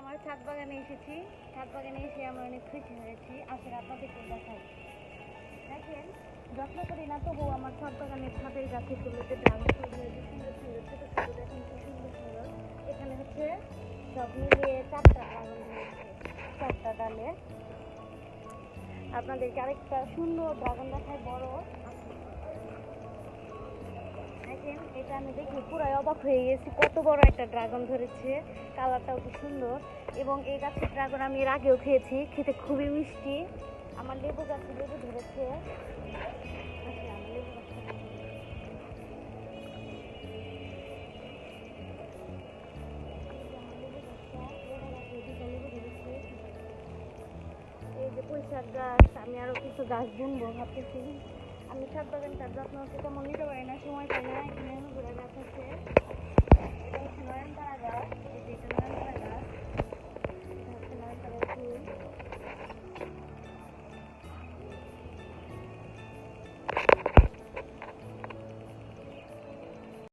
আমার ছাদ বাগানে এসেছি। ছাদ বাগানে এসে আমরা অনেক খুশি হয়েছি। আসলে আপনাদেরকে দেখাই। দেখেন, যত্ন করি না তবুও আমার ছাদ বাগানের ছাদের গাছগুলোতে ড্রাগন ফুল ধরেছে, সুন্দর সুন্দর ছোটো ছোটো, দেখেন কি সুন্দর সুন্দর। এখানে হচ্ছে সব মিলিয়ে 4টা ড্রাগন ধরেছে, 4টা ডালে। আপনাদেরকে আরেকটা সুন্দর ড্রাগন দেখায়, বড় আছে। দেখেন, এটা আমি দেখি পুরাই অবাক হয়ে গেছি, কত বড় একটা ড্রাগন ধরেছে। কালারটাও খুব সুন্দর। এবং এই গাছের ড্রাগন আমি এর আগেও খেয়েছি, খেতে খুবই মিষ্টি। আমার লেবু গাছে লেবু ধরেছে। আসলে আমার লেবু গাছটা দেখাই। এই যে আমার লেবু গাছটা, লেবু গাছে 2টা লেবু ধরেছে। এই যে পুঁইশাক গাছ, আমি আরো কিছু গাছ বুনবো ভাবতেছি। আমি ছাদ বাগানটার যত্ন তেমন নিতে পারি না, সময় পাই না। এখানে অনুগুলা গাছ আছে।